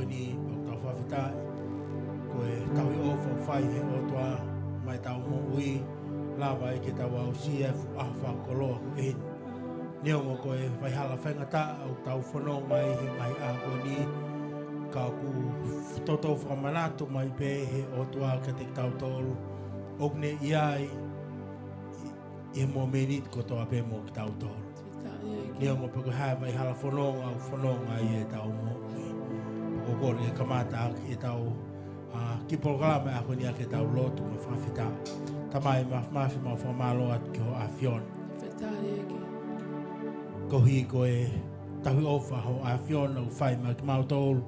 ni o tau whawhitai. Ko e tau i ofa o whai he o toa mai tau mo ui. Lava e ke tau au CF ahwha koloa ko in. Neongo ko e whaihala whengata au tau whanau mai he mai a ko ni. Ka ku toto whamanatu mai pe he o toa ka te tau tolu. Okne iai i mo menit ko toa pe mo ki tau tolu. Neongo pe ko hae whaihala whanonga i e tau mo ui. Ko kore e kamata aki e tau ki programa ako ni ake tau lotu me whawhita. Tamai mafi mau whamalo at ki ho a whion. Ko hi ko e tahui ofa ho a whion au whai ma ki mau tolu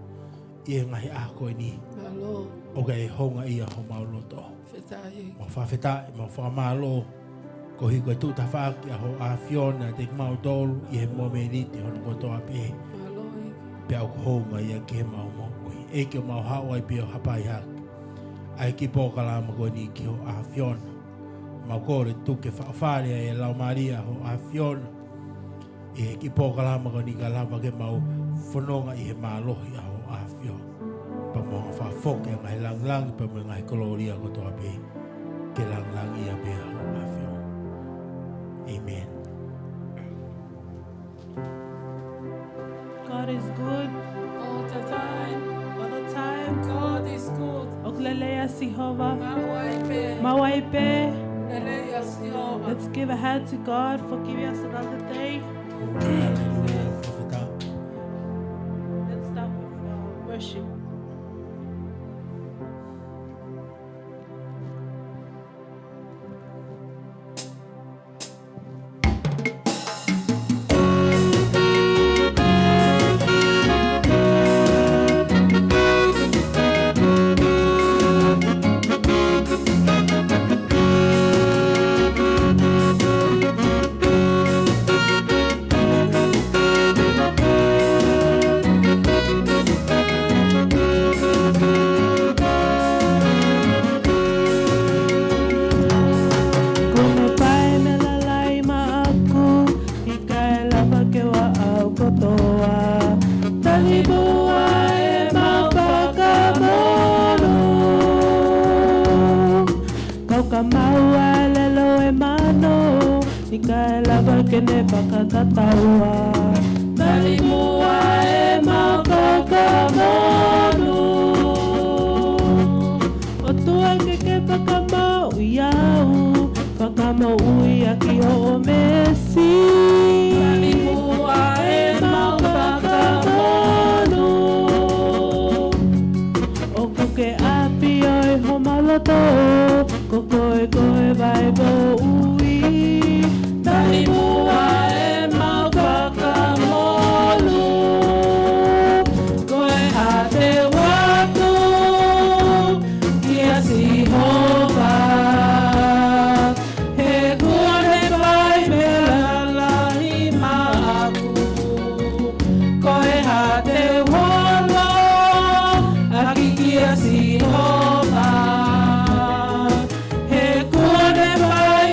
i e ngahi a koe ni. O ke honga ia ho mau loto. Mau whawhita mau whamalo. Ko hi ko e tuta whaki a ho a whion a te ki mau tolu i he momeniti hono kotoa pe. Pe au ko honga ia ki he mau mo. E ki o mau hawa i pio hapai haki. Ai ki pōkalama koe ni ki ho a whion. Mau kore tuke whaafarea e lau maria ho a whion. E ki pōkalama koe ni ka lava ke mau whanonga i he mālohi a ho a whion. Pa mga whaafoke a ngai lang pa mga ngai koloria ko toa pe. Ke lang ia pe a ho a whion. Amen. God is good. All the time. All the time. God is good. Oklelea Sihova. Mawaipe. Mawaipe. Lelea Sihova. Let's give a hand to God for giving us another day. Let's start with worship. Kene pakatatawa Talimua e makakamonu Otua keke pakamau iau Pakamau iaki o mesi Talimua e makakamonu Oko ke api oi homaloto Koko e koe vaibo ui Talimua e makakamolu Koe hate watu Kia Sihova He kuane vai me lalahi maaku Koe hate wolo Aki kia Sihova He kuane vai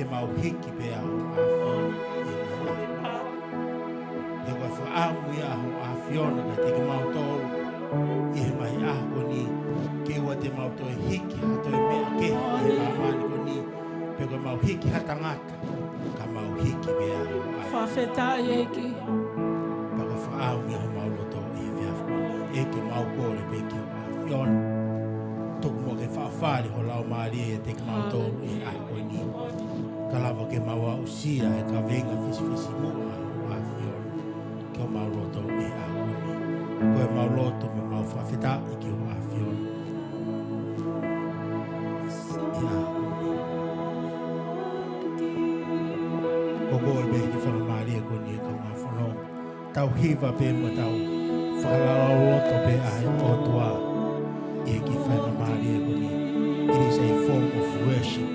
ke mau hiki pe aho a fiona. Te koe whaamu ia aho a fiona ka te ke mau tolu i he mai aho ko ni ke ua te mau toi hiki ha toi mea ke i he mamani ko ni pe koe mau hiki ha tangata ka mau hiki pe aho a fiona. Whawhetai eki. Pa koe whaamu ia aho mau loto i he whiawhi ko ni e ke mau kore pe ke a fiona. Tuku mo ke whaafari ho lau maari e te ke mau tolu i aho ko ni. Ka lava ke mau a usia e Kaveinga fisi mua a fiona. Ke o mau loto i aho ko ni. Koe mau loto me mau whawheta i ke o a fiona. I aho ko ni. Koko e behi whana maari e ko ni e ka ngā whanau. Tau hiva pe mo tau whakalala loto pe ai o toa. E ki whana maari e ko ni. It is a form of worship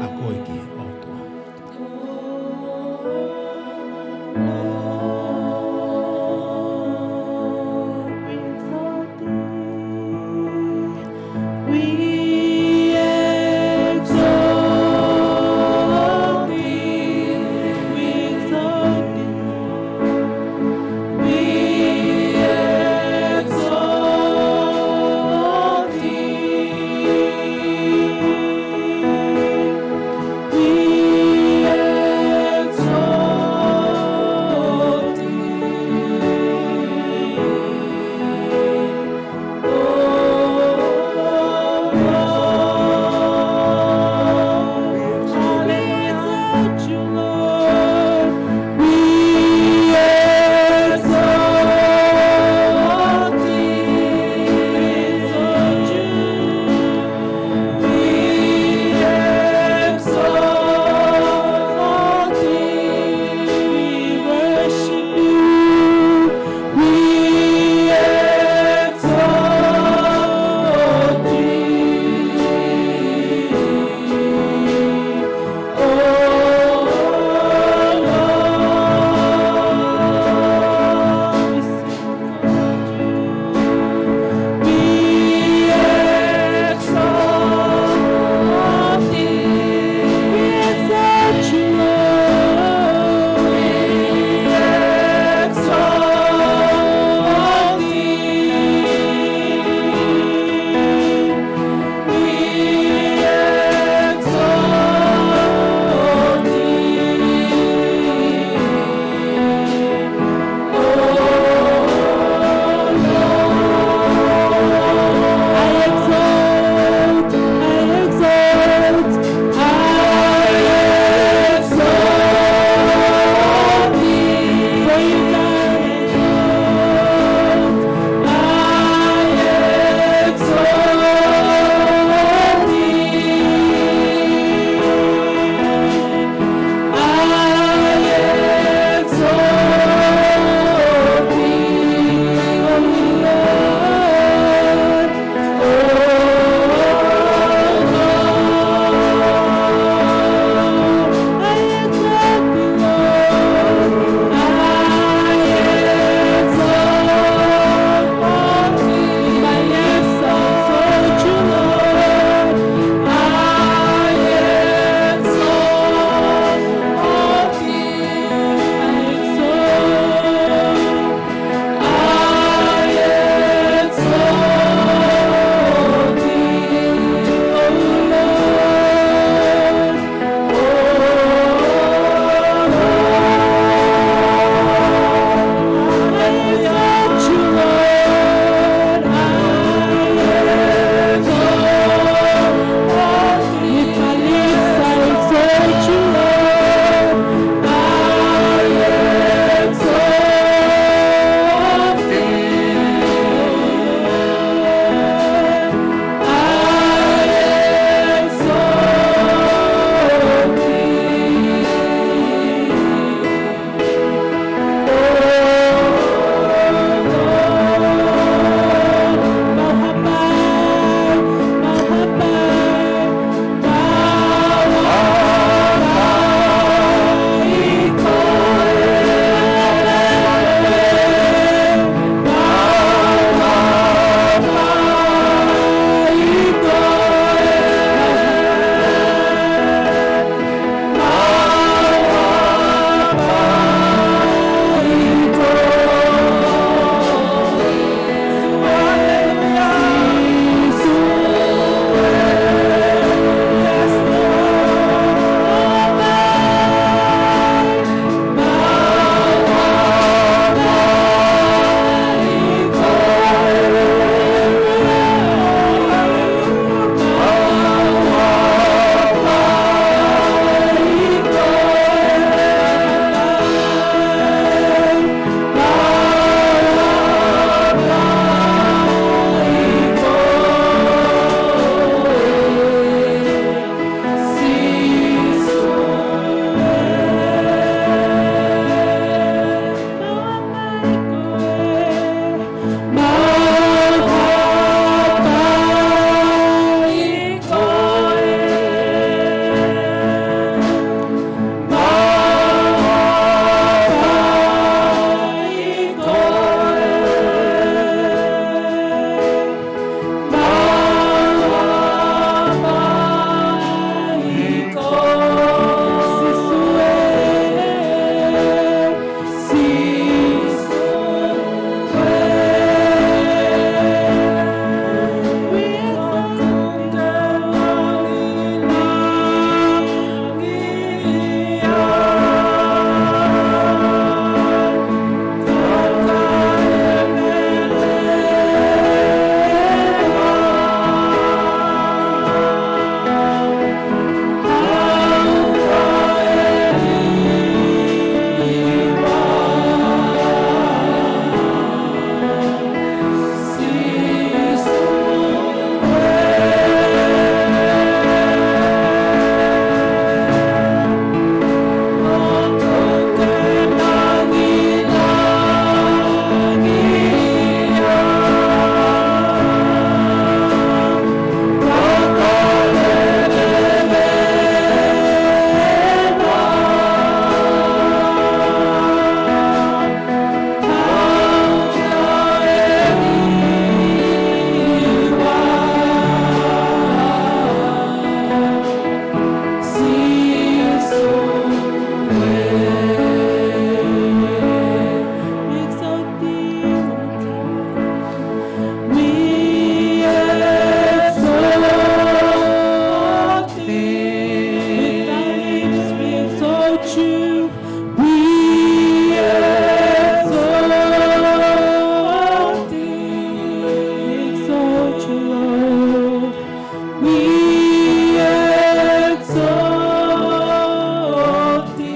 a koe ki o toa. We you. We exalt thee. Exalt you, Lord. We exalt thee.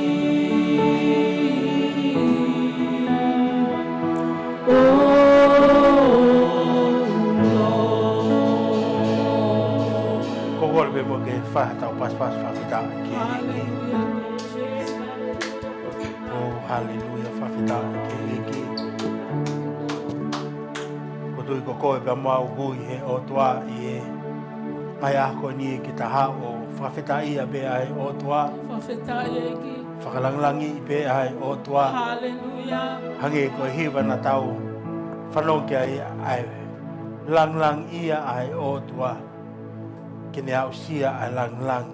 Oh Lord. Kogol be mo ke fa ta pas fa fita ke. Oh hallelujah fa fita ke ke. Ko tu ko ko be mo au he o tua e. Mai a ko ni ki ta ha o fa fita ia be ai o tua. Whakalanglangi be ai o tua. Hallelujah. Hange ko hiwa na tau. Whanau ki ai lang ia ai o tua. Kene au sia ai lang.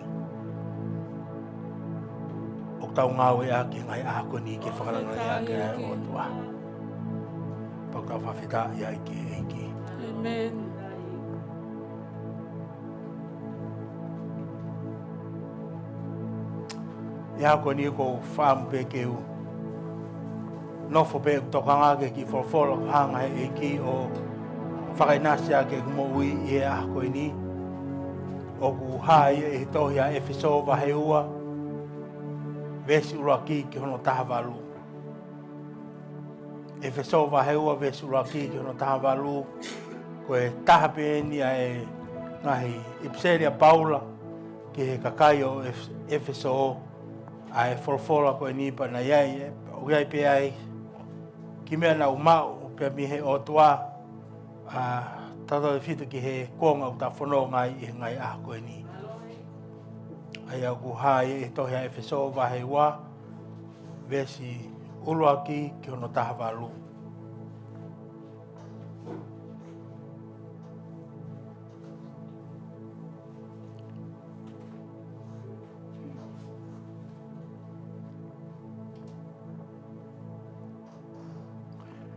O tau ngau e aki ngai ako ni ki whakalanglangi aki ai o tua. Pau tau whawhita i ai ki eiki. Amen. Ia ko ni ko whaam pe keu. Nofo pe tokanga ke ki Folofola hanga e ki o whakainasi ake mo ui e ako ni. O ku hai e tohi a Efeso waheua. Vesi ura ki hono tahavalu. Efeso waheua vesi ura ki hono tahavalu. Ko e tahape ni a e ngahi ipseria Paula ki he kakai o Efeso. Ai Folofola ko ni pa na iai o iai pe ai ki mea na umau pe mi he o tua tata fitu ki he konga o ta whono ngai i ngai a ko ni ai au ku hai e tohi a Efeso wahe wa vesi uluaki ki hono tahavalu.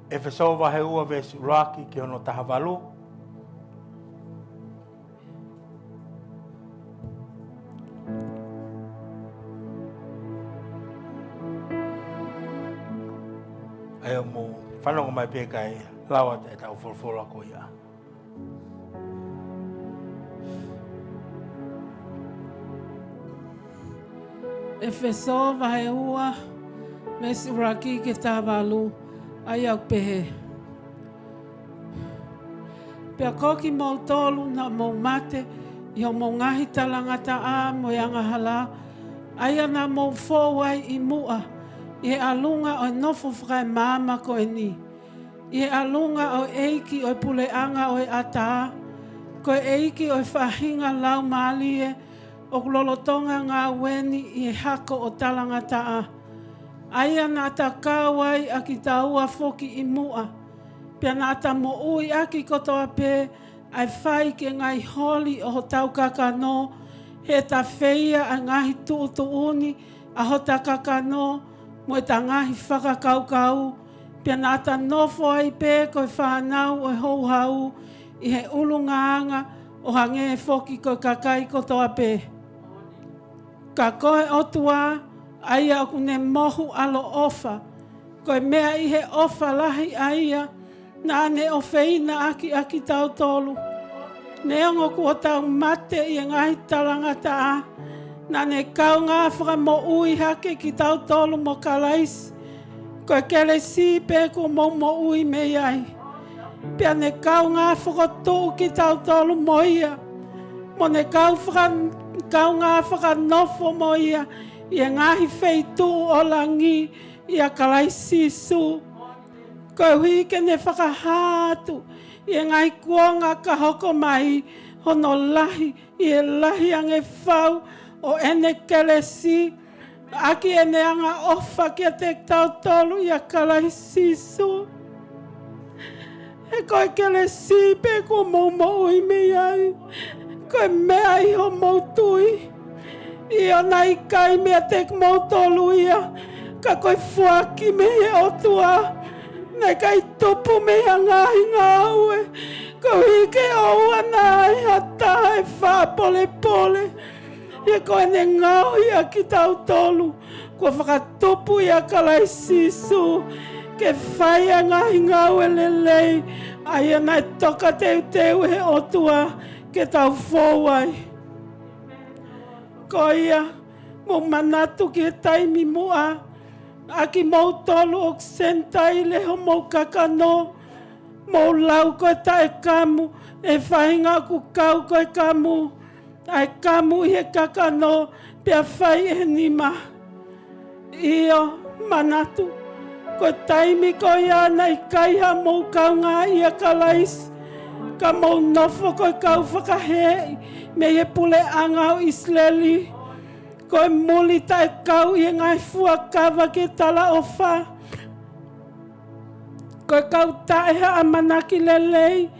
Efeso wahe ua vesi uraki ki hono tahavalu. Ai mo whanonga mai pekai lawa te tau Folofola ko ia. Efeso vai ua mesi uraki ke tavalu ai au pehe. Pea koki mau tolu na mau mate i ho mau ngahi talangata a mo yanga hala ai ana mau fōwai i mua i he alunga o nofo whakai mama ko e ni. I he alunga o eiki o puleanga o e ata ko e eiki o whahinga lau maalie o kulolotonga ngā weni i he hako o talangata a. Aia nā ta kāwai a ki tā ua foki i mua. Pia nā ta mo ui aki kotoa pē ai whai ke ngai holi o ho tau kakano he ta wheia a ngahi tuutuuni a ho ta kakano mo e ta ngahi whakakaukau. Pia nā ta nofo ai pē koe whanau o hou hau i he ulungaanga o hange e foki koe kakai kotoa pē. Ka koe otua aia o kune mohu alo ofa. Koe mea i he ofa lahi aia nā ne o whina aki tau tolu. Ne ongo kua tau mate i ngahi talangata a. Nā ne kau ngā whaka mo ui hake ki tau tolu mo kalaisi. Koe kele si pē ko mo ui me iai. Pia ne kau ngā whakatou ki tau tolu mo ia. Mo ne kau ngā whakanofo mo ia. Ia ngahi wheitu o langi ia kalaisi su. Koe hui ke ne whakahātu. Ia ngahi kuonga ka hoko mai hono lahi. Ia lahi ange whau o ene kelesi. Aki ene anga ofa kia te tau tolu ia kalaisi su. E koe kelesi pe ko mo i me ai. Koe mea i ho mautui. Ia nai kai mea te mautolu ia. Ka koe fuaki me e otua. Nei kai topu me a ngahi ngā ue. Ko hike o ana i hata e wha pole pole. Ia koe ne ngau ia ki tau tolu. Kua whakatupu ia kalai sisu. Ke whaia ngahi ngau e lelei. Aia nai toka teu he otua. Ke tau fōwai. Ko ia, mo manatu ki he taimi mua. Aki mau tolu o sentai leho mau kakano. Mau lau koe tae kamu. E whainga ku kau koe kamu. Ai kamu i he kakano. Pea whai e nima. Io manatu. Koe taimi koe ana i kaiha mau kaunga ia kalais. Ka mau nofo koe kau whakahei. Me he pule angau Isleli. Koe muli tae kau i ngai fua kawa ke tala o wha. Koe kau tae ha amanaki lelei.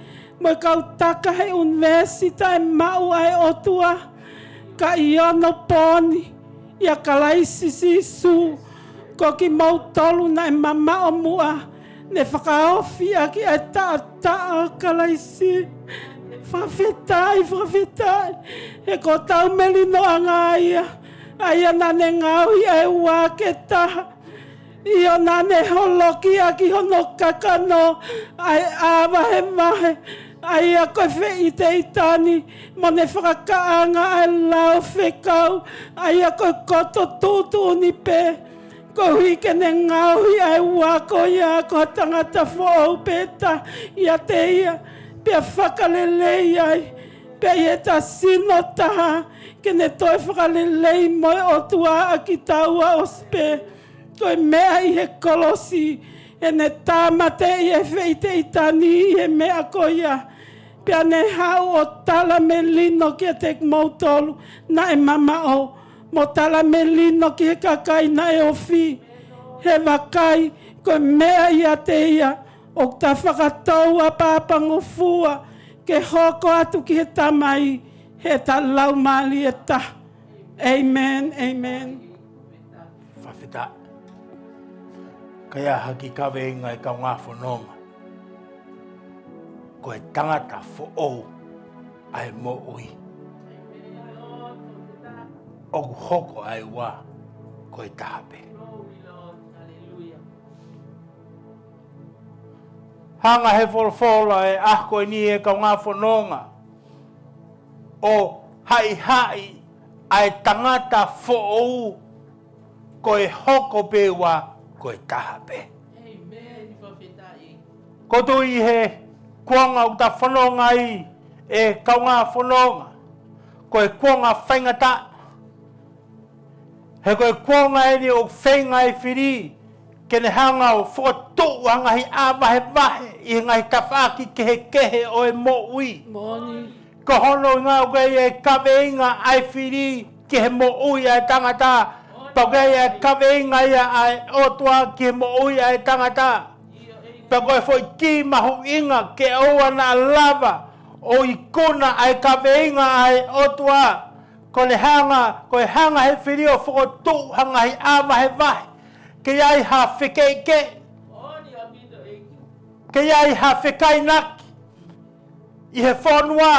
Mo kau taka he universita e mau ai otua. Ka iono poni. Ia kalaisi sisu. Ko ki mau tolu na e mama o mua. Ne whakaofi aki ai taa kalaisi. Whawhetai. E ko tau melino anga ia. Aia nane ngau ia e ua ke taha. Io nane holoki aki hono kakano. Ai awa he mahe. Aia koe whei te itani. Mo ne whakakaanga ai lau whekau. Aia koe koto tūtu ni pe. Ko hui ke ne ngau ai wako ia ko tangata fōu peta. Ia te ia. Pea whakalelei ai. Pea ia ta sino taha. Ke ne toi whakalelei moi o tua a ki taua o spe. Toi mea i he kolosi. E ne tāmate i he whei te itani i he mea ko ia. Pea ne hau o tala me lino ki te mautolu. Na e mama o. Mo tala me lino ki he kakai na e ofi. He wakai ko mea ia te ia. O ta whakatau a pāpango fua. Ke hoko atu ki he tamai. He ta lau mali e ta. Amen. Whawhita. Kaya haki Kaveinga e kau ngā whanonga. Ko e tangata fo'ou ai mo ui. Oku hoko ai wā ko e tahape. Hanga he Folofola e ako e ni e kau ngā whanonga. O hai ai tangata fo'ou ko e hoko pe wā ko e tahape. Ko tui he kuanga o ta whanonga i e kau ngā whanonga. Ko e kuanga whaingata. He koe kuanga e ni o whainga e whiri. Ke ne hanga o whakatō anga hi āwahe wahe. I ngai tawhaki kehe o e mo ui. Moni. Ko hono i ngā koe e Kaveinga ai whiri. Ke he mo ui ai tangata. Pake e Kaveinga ia ai otua ke mo ui ai tangata. Pake foi ki mahu inga ke oa na lava. O i kona ai Kaveinga ai otua. Ko e hanga he whiri o whakatō hanga hi āwahe wahe. Ke iai ha whekeike. Ke iai ha whekainaki. I he whanua.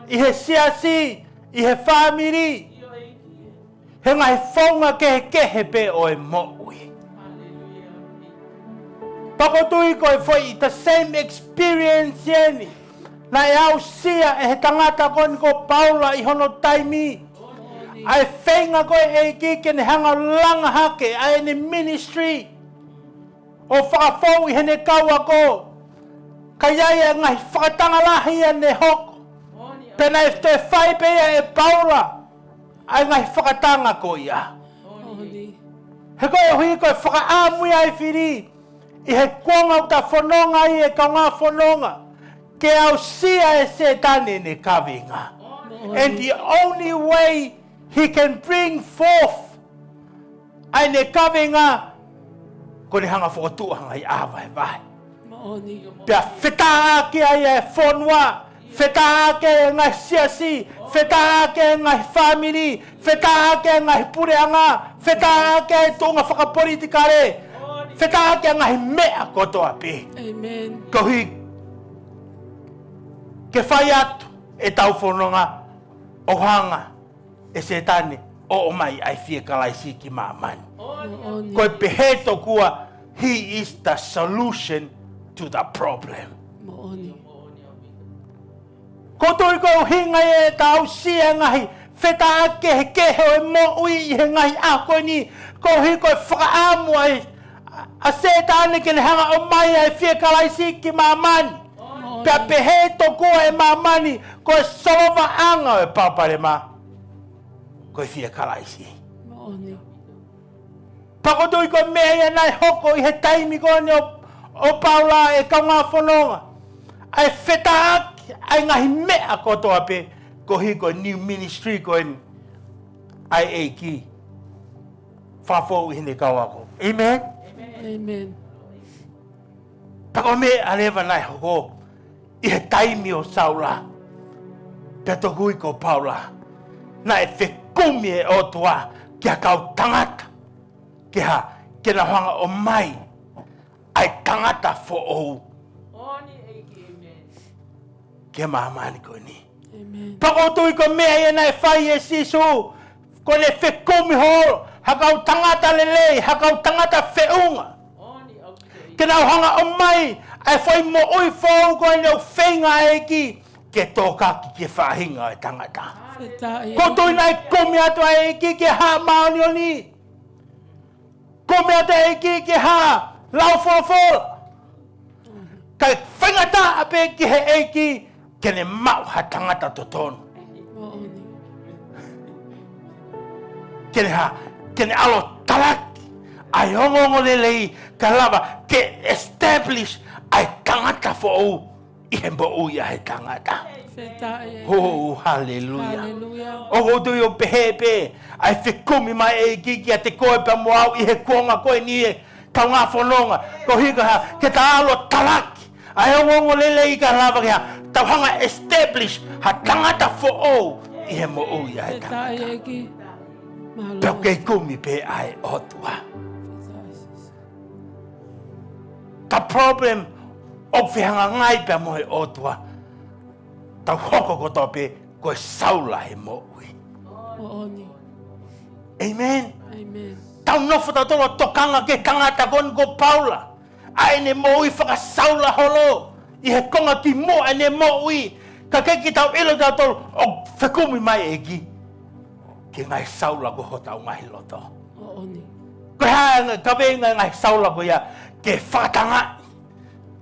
I he siasi. I he whamiri. He ngai whaunga kehe pe o e mo'ui. Pakotui ko e whai the same experience yeni. Na e au sia e he tangata koni ko Paula i hono taimi. Ai whainga koe e ki ne hanga langa hake ai ni ministry. O whakawhau i hene kaua ko. Kai ai e ngai whakatanga lahi e ne hoko. Pena e te whai pea e Paula. Ai ngai whakatanga ko ia. He koe hui koe whakaamui ai whiri. I he kuanga o ta whanonga i e ka ngā whanonga. Ke au sia e se tane ne Kaveinga. And the only way he can bring forth ai ne Kaveinga ko ne hanga whakatu hanga i awa e vai. Pea whetaa ake ai e whanua, whetaa ake e ngai siasi, whetaa ake e ngai whamiri, whetaa ake e ngai pureanga, whetaa ake e tonga whakapolitikare, whetaa ake e ngai mea kotoa pe. Amen. Ko hui ke whai atu e tau whanonga o hanga e se tane o mai ai fia kalaisi ki mamani. Koe peheto kua, he is the solution to the problem. Koto i ko hinga e tau sia ngahi, wheta ake he kehe o e mo ui i he ngahi ako ni, ko hi koe whakaamu ai, a se tane ke ne hanga o mai ai fia kalaisi ki mamani. Pea peheto kua e mamani, koe solova anga o e papare ma, koe fia kalaisi. Pakoto i koe mea nai hoko i he taimi kone o Paula e kaunga whanonga. Ai wheta ake, ai ngahi mea kotoa pe, ko hi koe new ministry koe ai eiki. Whafo i hine kauako. Amen? Amen. Pako mea alewa nai hoko i he taimi o Saula. Pea toku i ko Paula. Nai whekumi e otua kia kau tangata. Ke na hanga o mai ai tangata fo ou. Ke mahamani ko ni. Pako tui ko mea e nai whai e sisu. Ko ne whekumi horo. Hakau tangata lelei. Hakau tangata whiunga. Ke na hanga o mai ai whai mo ui whau ko ne o whenga e ki. Ke tōkaki ke whahinga e tangata. Ko tui nai komi atu e ki ke haa maoni o ni. Komi atu e ki ke haa lau Folofola. Kai whengata ape ki he eiki, kene mau ha tangata totonu. Kene alo talaki, ai ongongo lelei, ka lava, ke establish ai tangata fo ou, i he mbo uia he tangata. Oh, hallelujah. O hotu i o pehepe, ai whekumi mai eiki ki a te koe pa moau i he kuonga koe ni e, kau ngā whanonga, ko hika ha, ke ta alo talaki. Ai ongongo lele i ka lava kia, tau hanga establish ha tangata fo ou i he mo ui ai tangata. Pau kei kumi pe ai otua. Ta problem o whihanga ngai pe mo he otua. Tau hoko koto pe koe Saula he mo ui. Amen. Tau nofo ta tolo tokanga ke tangata kon ko Paula. Ai ne mo ui whaka Saula holo. I he konga ki mo ai ne mo ui. Ka keki tau ilo tau tolo o whekumi mai eki. Ke ngai Saula ko hotau ngai loto. Ko hea Kaveinga ngai Saula ko ia ke whakatanga.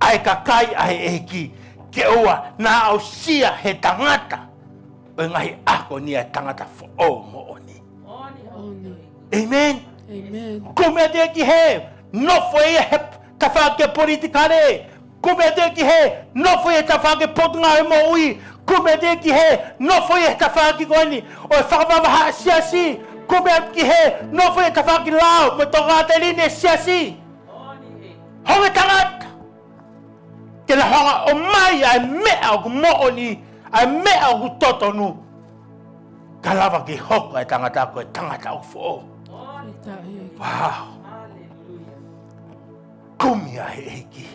Ai ka kai ai eki. Ke ua na au sia he tangata. O ngai ako ni ai tangata fo o mo oni. Amen. Ko mea te ki he. Nofo e he tawhake politikare. Kume te ki he, nofo e tawhake potunga e mo ui. Kume te ki he, nofo e tawhake koini. O e whakawamaha siasi. Kume ki he, nofo e tawhake lao. Me toka te line siasi. Honge tangata. Ke la honga o mai ai mea o ku mooni. Ai mea o ku totonu. Ka lava ki hoko e tangata ko e tangata o fo. Wow. Kumi ai eiki.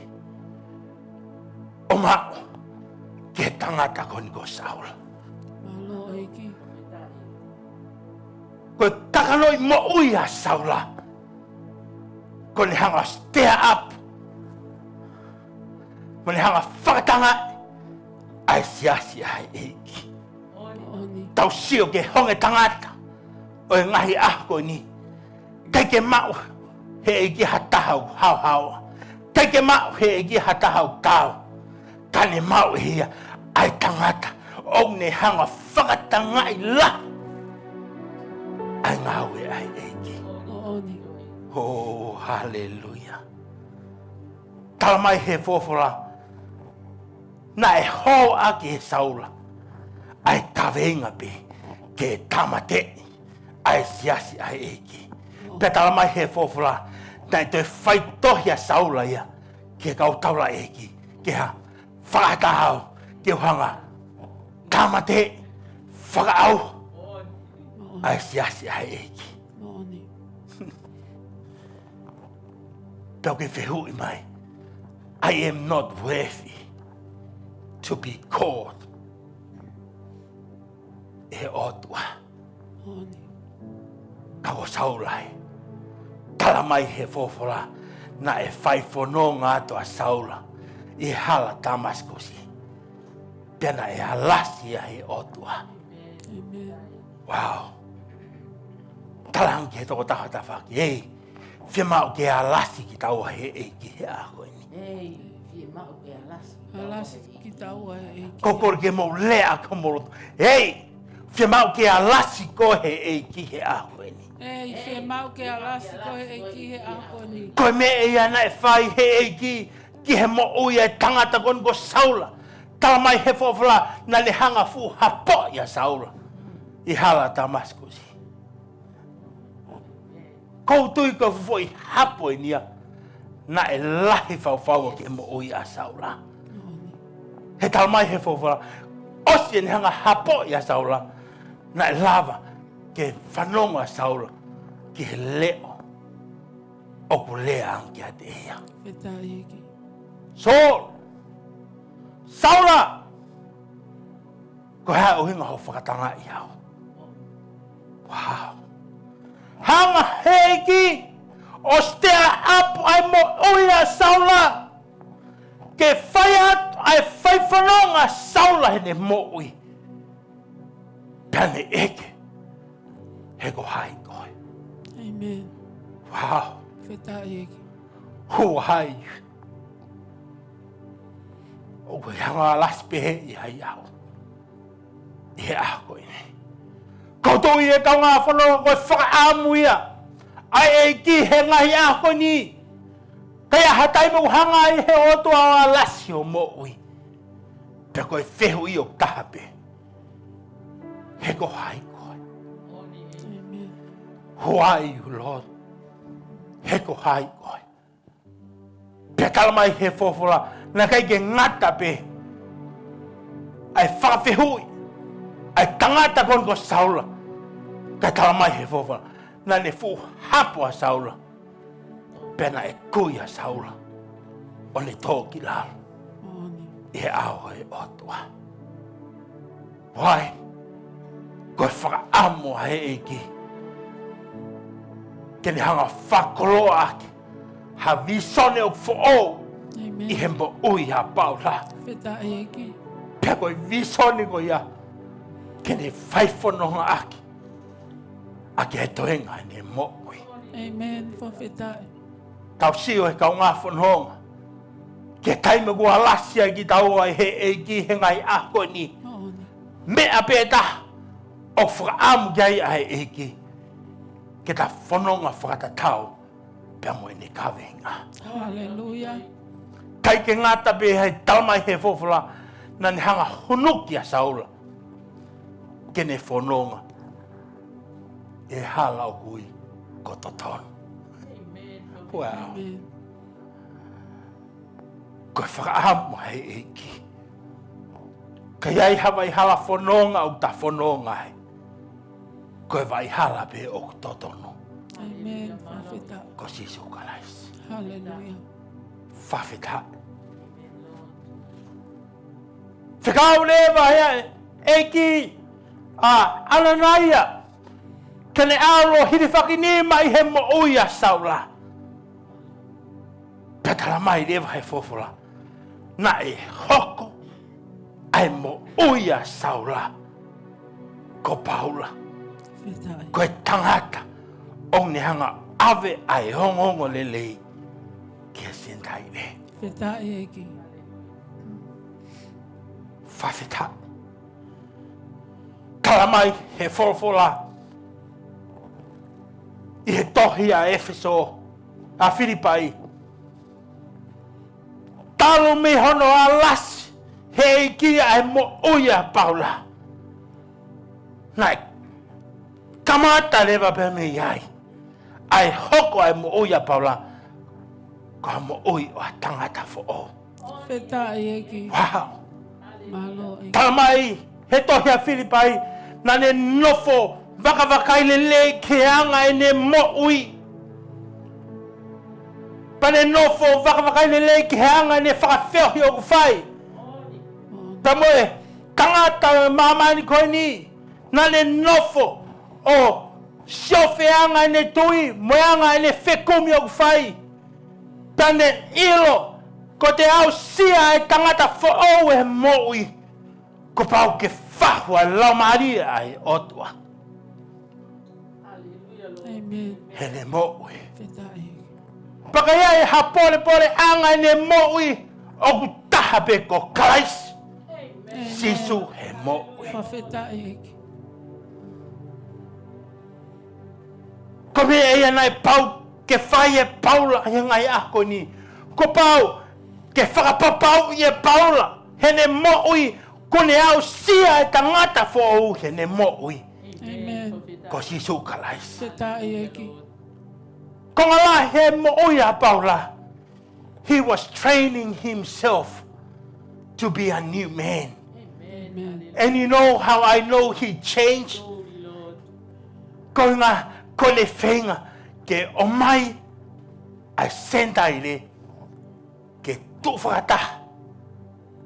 O mao, ke tangata koni ko Saula. Koe takanoi mo ui a Saula. Kone hanga stea up. Kone hanga whakatanga. Ai siasi ai eiki. Tau sio ke honge tangata. O e ngahi ahko ni. Kei ke mau. He eiki hatahau hau. Kei ke mau he eiki hatahau kau. Kane mau hia ai tangata. O ne hanga whakatangai la. Ai ngawe ai eiki. Oh, hallelujah. Talamai he Folofola. Na e ho aki he Saula. Ai Kaveinga pe. Ke tamate. Ai siasi ai eiki. Pe talamai he Folofola. Nai te whaitohia Saula ia. Ke kau taula eiki. Ke ha. Whakatahau. Ke hanga. Tamate. Whakaau. Ai siasi ai eiki. Pau ke whehui mai. I am not worthy to be called e otua. Kako saulai. Tala mai he fofola. Na e whaifononga ato a saula. I hala Damaskusi. Pena e halasi a he otua. Wow. Talangi he toko tahata whaki. Ei, whia mau ke halasi ki taua he eiki he ako ini. Ei, whia mau ke halasi. Halasi ki taua he eiki. Kokor ke mo lea ka moroto. Ei, whia mau ke halasi ko he eiki he ako ini. Ei, whia mau ke halasi ko he eiki he ako ini. Koe me e ana e whai he eiki ki he mo ui e tangata kon ko saula. Tala mai he fofla na le hanga fu hapo ya saula. I hala Damaskusi. Koutui ko fu i hapo i nia. Na e lahi whau ki mo ui a saula. He tala mai he fofla. Osi e hanga hapo ya saula. Na e lava ke whanonga saula. Ki he leo. Oku lea anki a te ea. Fetai eki. Saul! Saula! Ko hea uhinga ho whakatanga i hau. Wow. Hanga heiki! O stea apu ai mo uia Saula! Ke whai atu ai whai whanonga Saula hene mo ui. Pane eke. He ko hai koe. Amen. Wow. Fetai eki. Hu hai. O koe hanga laspehe i hai au. I he ako ine. Koutou i e kaunga whanonga koe whakaamu ia. Ai e ki he ngahi ako ni. Kaya hatai mo hanga i he otua a lasi o mo ui. Pea koe whehu i o tahape. He ko hai koe. Amen. Who are you, Lord? He ko hai koe. Pea tala mai he fofola. Na kai ke ngata pe. Ai whawhihui. Ai tangata kon ko saula. Kai tala mai he fofola. Na ne fu hapo a saula. Pena e kui a saula. O ne tōki lalo. Oni. E ao e otua. Wai. Koe whakaamo he eki. Kene hanga whakoloa ake. Ha visone o fo Amen. I hembo ui ha paula. Fetai eki. Pea koe visoni ko ia. Kene whaifononga ake. Ake he toenga ne mo ui. Amen. For fetai. Tau sio he kau ngā whanonga. Ke taime kua lasia ki tau ai he eki he ngai ako ni. Oni. Mea pēta. O whakaamu gai ai eki. Ke ta whanonga whakatatau. Pea moe ne Kaveinga. Hallelujah. Kai ke ngata pe hei talamai he fofola na ni hanga hunuki a saula. Kene whanonga. E hala o kui ko totonu. Wow. Amen. Koe whakaamu hei eki. Kai ai hawa I hala whanonga o ta whanonga hei. Koe vai hala pe o totonu. Amen. For fetai. Ko Jesu Christ. Hallelujah. Whawhita. Whikau lewa hea eki a Ananaia. Kene aolo hiri whakinima I he mo uia saula. Petala mai lewa he fofola. Na e hoko ai mo uia saula. Ko Paula. Fetai. Koe tangata. O ne hanga ave ai hongongo lelei. Kia sentai le. Fetai eki. Whawhita. Tala mai he Folofola. I he tohi a Efeso. A Filipai. Talo me hono a lasi. He ikia e mo uia Paula. Nai. Kamata lewa pe me iai. Ai hoko ai mo uia Paula. Ka mo ui o a tangata fo o. Fetai eki. Wow. Malo eki. Tamai, he tohi a Filipai, na ne nofo, wakawakai le keanga e ne mo ui. Pa ne nofo, wakawakai le keanga e ne whakawheohi o kuwhai. Pa moe, tangata mamani koe ni, na ne nofo, o siofeanga ne tui, moanga ne fekumi o fai. Tane ilo, ko te au sia e tangata fo'ou e mo'i, ko pau ke whahua laumaria ai otua. Amen. Hele mo'i. Fetai. Pakaya e hapole pole anga ne mo'i, o kutaha pe ko Christ. Sisu he mo'i. Fetai. Ko me e anai pau ke whai e Paula he ngai ako ni. Ko pau ke whakapapau i e Paula hene mo'i kone au sia e tangata fo'ou hene mo'i. Amen. Ko Sisu Christ. Fetai. Ko ngala he mo'i a Paula. He was training himself to be a new man. Amen. And you know how I know he changed? Ko ngā kone whenga ke o mai ai senta ile ke tu whakata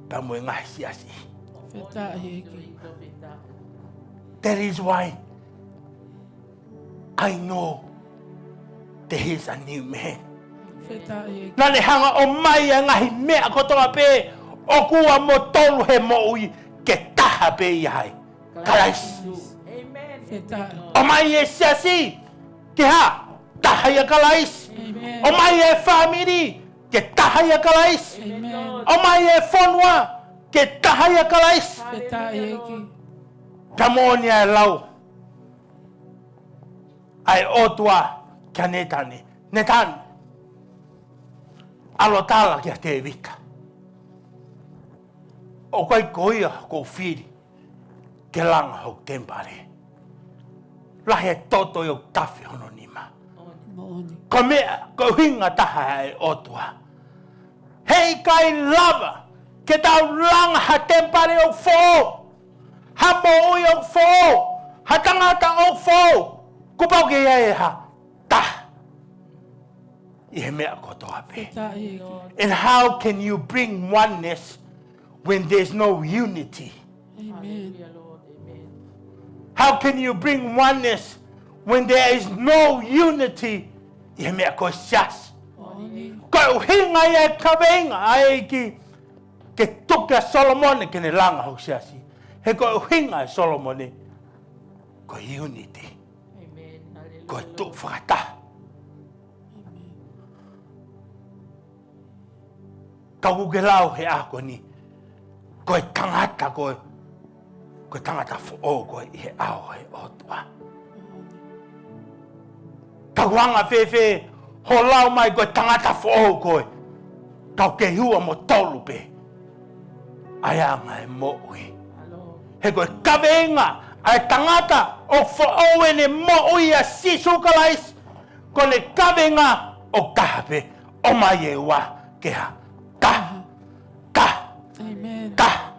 pa mo ngā siasi. Fetai. That is why I know that he is a new man. Fetai. Nā le hanga o mai a ngahi mea kotoa pe o kua mo tolu he mo'i ke taha pe i hai. Christ. Fetai. O mai e siasi ke ha taha ia Christ. Amen. O mai e family ke taha ia Christ. Amen. O mai e whanua ke taha ia Christ. Fetai. Tamoni ai lau. Ai otua kia netane. Netane. Alotala kia te vika. O kai koia ko whiri. Ke langa hau tempare. Lahe toto i o tawhi hono nima. Mooni. Ko mea, ko hinga taha ai otua. Hei kai lava. Ke tau langa ha tempare o fō. Ha mo'ui o fō. Ha tangata o fō. Kupau ke ia e ha. Taha. I he mea kotoa pe. Fetai. And how can you bring oneness when there's no unity? Amen. How can you bring oneness when there is no unity? I mea ko sias. Mooni. Ko hinga ia Kaveinga ai ki ke tuka Solomone ke ne langa ho siasi. He ko hinga e Solomone ko unity. Ko tu whakata. Kau ke lau he ako ni. Ko tangata ko tangata fo'o ko he ao he otua. Kawanga fefe ho lau mai ko tangata fo'o ko. Kau ke hua mo tolu pe. Ayanga e mo'ui. He ko Kaveinga ai tangata o fo'o e ne mo'ui a Sisu Christ. Ko ne Kaveinga o kahape o mai e wa ke ha. Amen. Ta.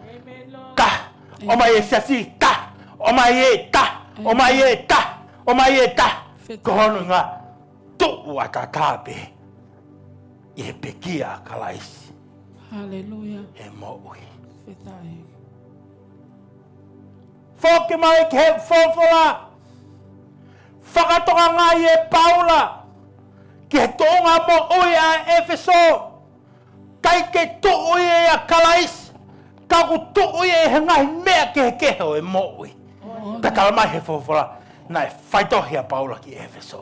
O mai e siasi ta. O mai e ta. O mai e ta. O mai e ta. Ko honu ngā tu'u a tatape. I he pekia kalaisi. Hallelujah. He mo'ui. Fetai. Whoke mai ke he Folofola. Whakatoka ngā i e Paula. Ki he to'unga mo'ui a Efeso. Kai ke tu'ui e a kalaisi. Ka ku tu'ui e he ngahi mea ke he keho e mo'ui. Ka tala mai he Folofola. Nā e whaitohi a Paula ki Efeso.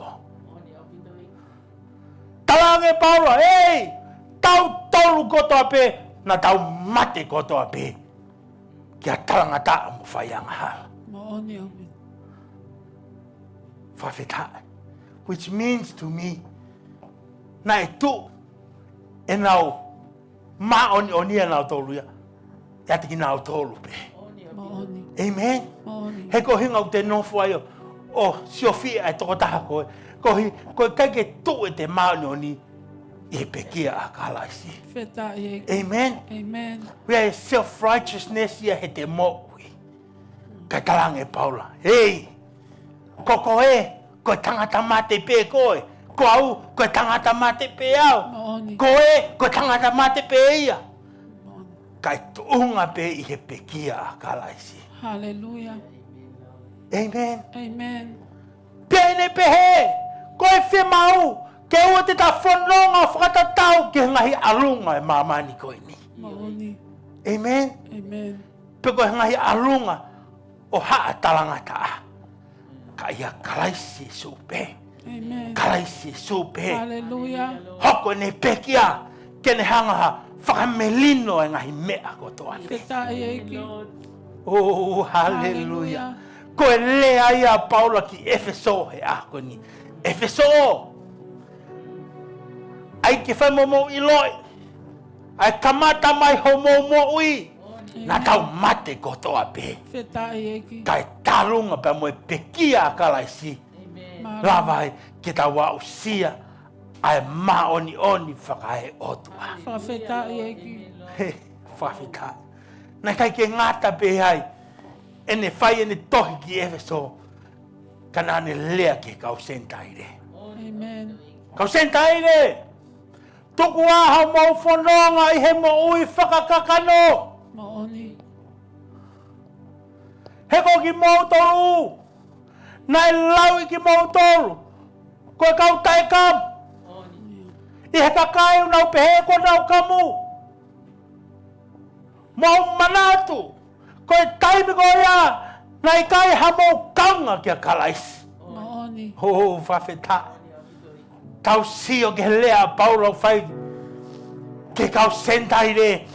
Talange Paula, ei! Tau tolu kotoa pe, na tau mate kotoa pe. Kia talangata mo whaianga hala. Mooni. Amen. Whawhetai. Which means to me, na e tu, e nau, ma oni nau tolu ia. Ia tiki nau tolu pe. Mooni. Amen? Mooni. He ko hinga o te nofo ai o siofia e toko taha koe. Ko kai ke tu e te maoni i he pekia a kalaisi. Fetai. Amen? Amen. Wea e self-righteousness ia he te mo'ui. Kai talange Paula. Hei! Ko e, ko tangata mate pe koe. Ko au, ko tangata mate pe au. Mooni. Ko e, ko tangata mate pe ia. Mooni. Kai tuunga pe i he pekia a kalaisi. Hallelujah. Amen? Amen. Pene pehe. Koe whi mau. Ke ua te ta whanonga whakatatau ke ngahi alunga e mamani koe ni. Maoni. Amen. Amen. Pe koe ngahi alunga o haa talangata a. Ka ia kalaisi supe. Amen. Kalaisi supe. Hallelujah. Hoko ne pekia. Kene hanga whakamelino e ngahi mea kotoa ne. Feta eki. Oh, hallelujah. Koe lea ia Paula ki Efeso he ako ni. Efeso. Ai ke whai momo i loi. Ai kamata mai ho momo ui. Nā tau mate kotoa pe. Feta eki. Kai talunga pa moe pekia kalaisi. Lavai ke ta wau sia. Ai maoni oni whakae otua. Feta eki. He, whawhita. Nā kai ke ngata pe hai. Ene whai ene tohi ki Efeso. Kana ane lea ke kau sentaire. Amen. Kau sentaire. Tuku aha mau whanonga i he mo ui whakakakano. Maoni. He ko ki mau toru. Nai lau i ki mau toru. Koe kau tai kam. I he kakai unau pehe ko nau kamu. Mau manatu. Koe taimi ko ia. Nai kai ha mau kaunga kia kalais. Maoni. Ho, whawheta. Kau sio ke lea Paulo whai. Ke kau sentai re.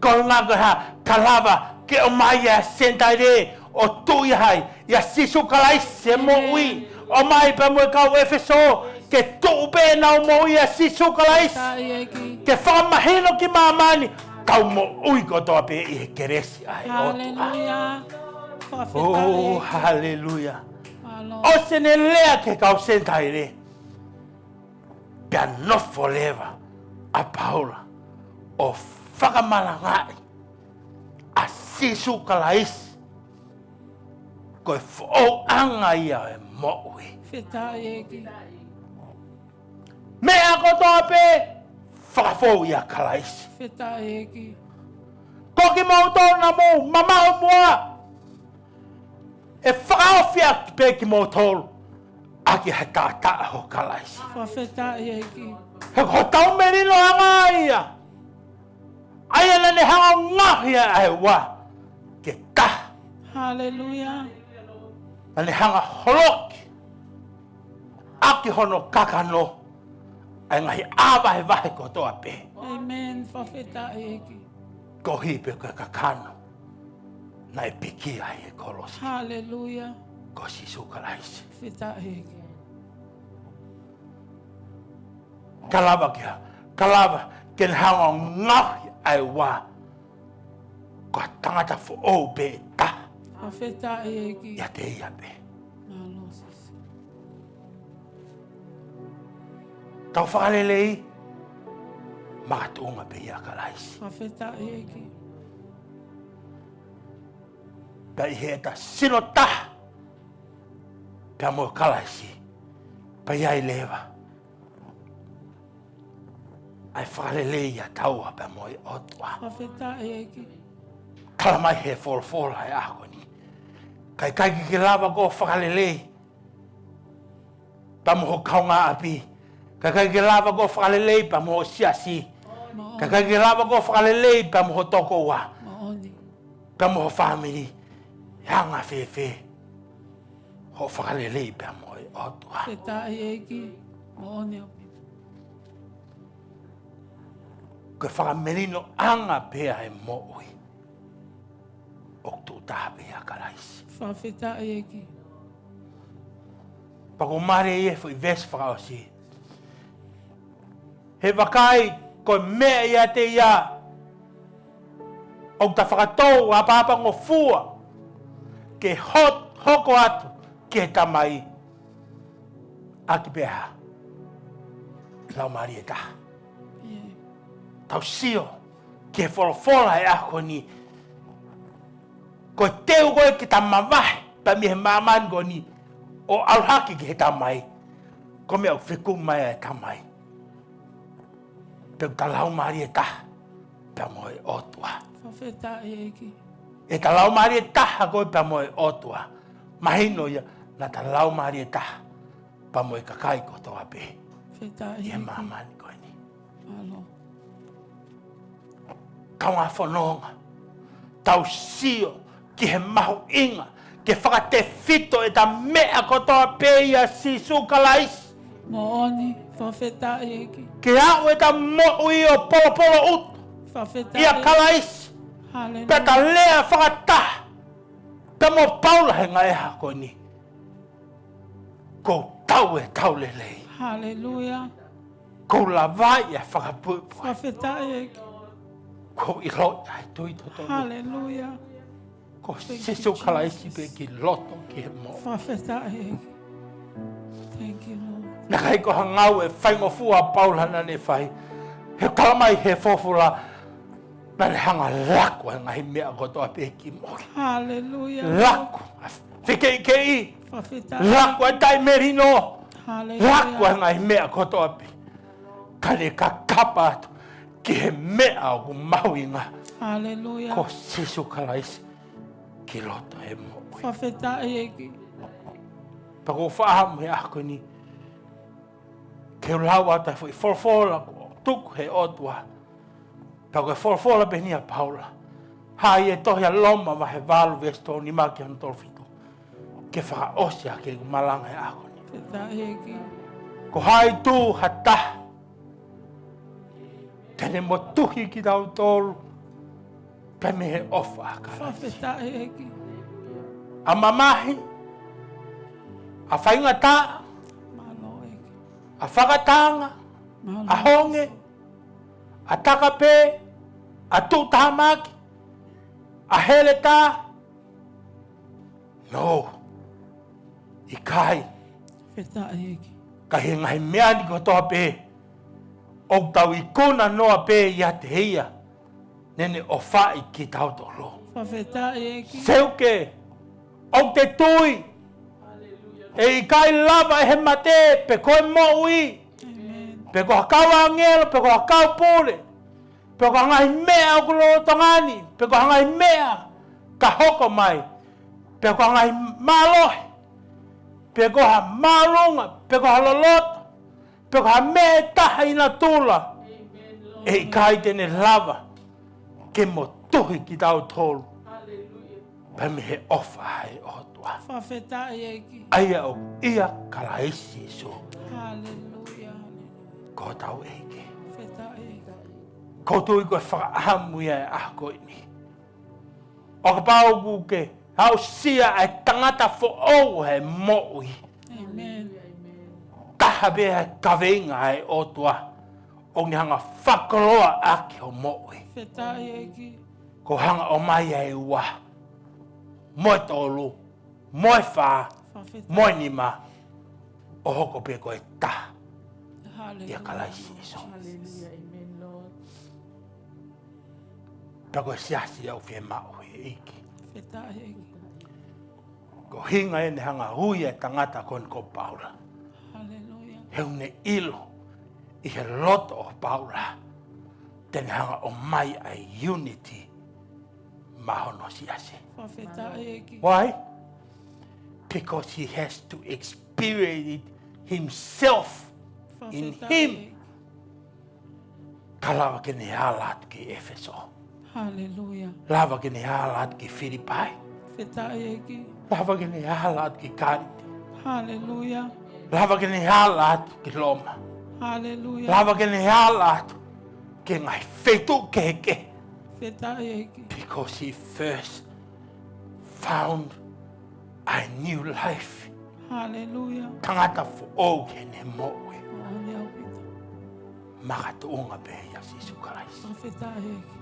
Ko ngako ha kalava ke o mai a sentai re. O tui hai. Ia sisu kalais se mo ui. O mai pa mo kau Efeso. Ke tuu pe nau mo ui a sisu kalais. Feta eki. Ke whamahino ki mamani. Kau mo ui kotoa pe i he keresi ai otua. Hallelujah. Feta Oh, eki. hallelujah. Malo. O se ne lea ke kau sentai re. Pea no forever a Paula o whakamalangai a sisu kalais koe fo anga ia e moui. Feta eki. Mea kotoa pe whakafou ia kalais. Feta eki. Koki mautou na mou mamao mua. E whakaofia pe ki mautou aki he tātaa ho kalais. Feta eki. He ko tau merino anga ia. Aia na ne hanga ngahia ai wa. Ke ta. Hallelujah. Na ne hanga holoki. Aki hono kakano. Ai ngahi awa he wahe kotoa pe. Amen. Feta eki. Ko hipe koe kakano. Na e piki ai e kolosi. Hallelujah. Ko sisu kalaisi. Feta eki. Kalava kia. Kalava. Ken hanga ngahi ai wa. Ko tangata fo o pe ta. Feta eki. Ia te ia pe. Malo sis. Tau whakalelei. Makatunga pe ia kalaisi. Feta eki. Ka i heta sino taha. Pea mo kalaisi. Pa ia i lewa. Ai whakalelei ia taua pa mo i otua. Feta eki. Kala mai he folofola e ako ni. Kai kaiki ki lava ko whakalelei. Pa mo ho kaunga api. Kai kaiki ki lava ko whakalelei pa mo ho siasi. Kai kaiki ki lava ko whakalelei pa mo ho toko wa. Maoni. Pa mo ho family. Hanga fefe. Ho whakalelei pa mo i otua. Feta eki. Maoni. Ko whakamerino anga pea he mo'ui. O tu tape a kalaisi. Feta eki. Pako mare e fo i ves whakaosi. He wakai ko mea ia te ia. O ta whakatou a papa ngo fua. Ke hoko atu ke tamai. Aki pea. Lau mari e taha. Tau sio, ke folofola e ako ni. Ko teu koe ki ta mamahe, pa mi he mamani ko ni. O alhaki ki he tamai. Ko mea whiku mai e tamai. Peu talau mari e taha, pa mo e otua. Feta eki. E talau mari e taha koe pa mo e otua. Mahino ia, na ta lau mari ta pa mo ka kai ko to ape Fetai e eki. mama ni ko ni Alo. kaunga whanonga, tau sio ki he mahu inga, ke whakate fito e ta mea kotoa pēia si sukalaisi. Mo oni. Whawhetai eki. Ke au e ta mo ui o polo ut, Whawhetai ia kalaisi, pe ta Hallelujah. lea whakata, pe mo paula he ngai hako ni. Ko tau e tau lelei, Hallelujah. ko la vai e whakapupu, Whawhetai eki. ko i loto ai tui toto. Hallelujah. Ko sisu kalaisi pe ki loto ki he mo. Whawhetai eki. Thank you, Lord. Na kai ko hangau e whaingofua paula na ne whai. He kalamai he fofula na ne hanga laku e ngahi mea kotoa pe ki mo. Hallelujah. Laku. Whike i ke i. Whawhetai. Laku e tai merino. Laku e Hallelujah. ngahi mea kotoa pe. Kane ka kapa atu ki he mea o ku mahuinga. Hallelujah. Ko sisu kalaisi ki loto he mo. Whawhetai eki. Pako whahamu he ako ni. Ke lau ata fui Folofola ko tuku he otua. Pako e Folofola pehnia paula. Hai e tohi a loma ma he walu vesto ni maki an tolfito. Ke whaka osia ke malanga he ako ni. Whawhetai eki. Ko hai tu hata. Tene mo tuhi ki tau tolu. Pe me he ofa a kalaisi. Whawhetai eki. A mamahi. A whainga ta. Malo eki. A whakatanga. Malo. A honge. A takape. A tūtamaki. A hele tā. No. I kai. Whawhetai eki. Ka he ngai mea ni ko toa pē. O tau i kona noa pē i a te heia. Nene o whai ki tau tolo. Whawhetai eki. Seuke. O te tui. E i kai lava e he mate. Pe koe mo ui. Amen. Pe ko hakawa ngelo. Pe ko hakau pule. Pe ko hangai mea o kulo tangani. Pe ko hangai mea ka hoko mai. Pe ko hangai malohi. Pe ko ha malunga. Pe ko ha lolota. Pe ko ha mea taha ina tula. E i kai tene lava. Ke mo tuhi ki tau tolu. Pe me he ofa hai otua. Whawhetai eki. Aia o ia kalaisi so. Hallelujah. Ko tau eike. Whawhetai eki. Ko tui koe whakaahamu ia e ako ini. O ka pāu kuke, hau sia ai tangata fo ou he mo'ui. Amen. Taha bea he Kaveinga ai otua. O ni hanga whakaloa ake o mo'ui. Whawhetai eki. Ko hanga o mai ai ua. Moe tolu, moe wha, Whawhetai. moe nima. O hoko pe koe taha. Ia Hallelujah. kalaisi iso. Hallelujah. Amen, Lord. Pa koe siasi au whi mao he iki. Whawhetai eki. Ko hinga e ne hanga hui e tangata kon ko Paula. Hallelujah. Heu ne ilo i he loto o Paula. Tene hanga o mai ai unity mahono siase. Whawhetai eki. Why? Because he has to experience it himself in Whawhetai him. eki. Ka lava ke ne halat ki Efeso. Hallelujah. Lava ke ne halat ki Filipai. Whawhetai eki. Lava ke ne halat ki Karite. Hallelujah. Lava ke ne halat ki Loma. Hallelujah. Lava ke ne halat ke ngai fetu keke. Whawhetai eki. Because he first found a new life. Hallelujah. Tangata fo o ke ne moe. Maoni au pita. Makatuunga pe ya Jesu Christ. Whawhetai eki.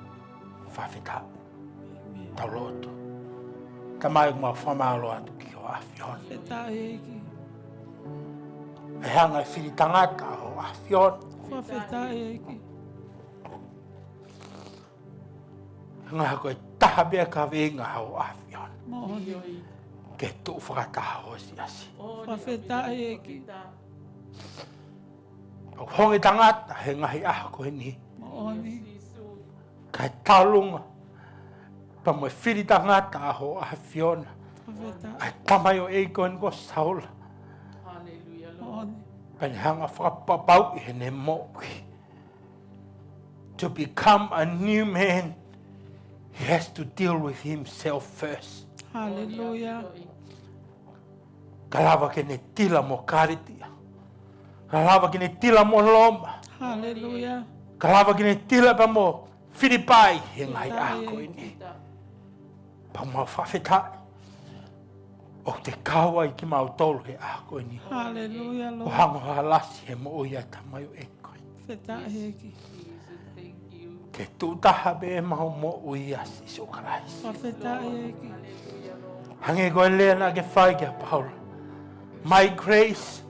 Whawheta Amen. tauloto. Tamai ma whamalo atu ki o awhion. Whawhetai eki. E hanga whiri tangata o awhion. Whawhetai eki. Ngā koe taha bea Kaveinga o awhion. Maoni. Ke tu whakataha o siasi. Whawhetai eki. O hongi tangata he ngahi ako ni. Maoni. Kai talunga. Pa mo whiri tangata o awhion. Ai tamai o e koen ko saula. Pen hanga whakapapau I hene moki. To become a new man, he has to deal with himself first. Hallelujah. Kalawa ke ne tila mo karitia. Kalawa ke ne tila mo loma. Hallelujah. Kalawa ke ne tila pa mo Filipai he ngai ako ini. Pa mo whawhetai. O te kawa I ki mau tolu he ako ini. Hallelujah, O Lord. hango halasi he mo uia tamai o ekoi. Whetai heki. Ke tūtaha be mau mo uia sisu Christ. Whetai heki. Hange koe lea na ke whai kia Paula. My grace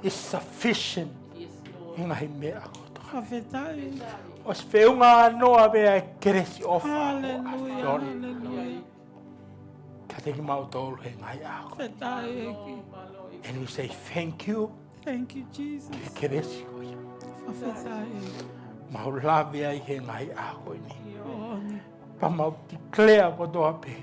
is sufficient. Inga he mea koto. Whetai. Os whiunga noa bea keresi ofa. Hallelujah, hallelujah. Ka te ki mau tolu he ngai ako. Whetai heki. And we say thank you. Thank you, Jesus. Ke keresi koe. Whetai heki. Mau lawe ai he ngai ako ini. Oni. Pa mau declare ko toa pe.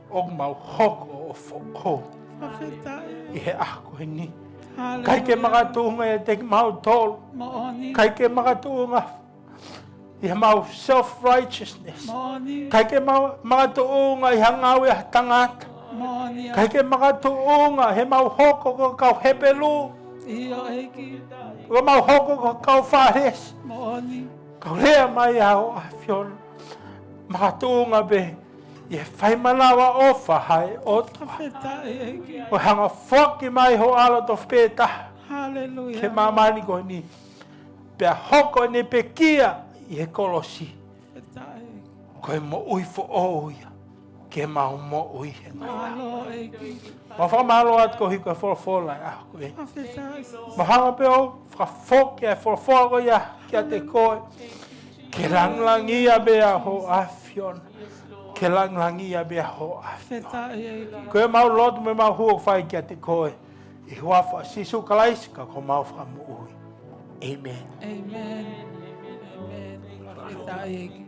O mau hoko o whoko. Whetai. I he ako ini. Hallelujah. Kai ke makatuunga e te mau tolu. Mooni. Kai ke makatuunga. I he mau self-righteousness. Mooni. Kai ke makatuunga I hangau e tangata. Mooni. Kai ke makatuunga he mau hoko ko kau hepelu. Iyo heki. Ko mau hoko ko kau whares. Mooni. Kau rea mai au a whion. Makatuunga be. I he whaimanawa ofa hai otua. Whetai heki. O hanga whoki mai ho alo to whetaha. Hallelujah. Ke mamani ko ni. Pea hoko ni pe kia I he kolosi. Whetai heki. Ko e mo ui fo oia. Ke mau mo ui he ngai. Malo heki. Ma whamalo at ko hiko e Folofola e ako e. Whetai. Ma hanga peo, whakafoki e Folofola ko ia kia te koe. Ke langlangia bea ho awhion. Ke langlangia bea ho awhion. Whetai heki. Ko e mau lotu me mau huo whai kia te koe. I huafa sisu kalaisi ka ko mau whamu ui. Amen. Amen. Amen. Whetai heki.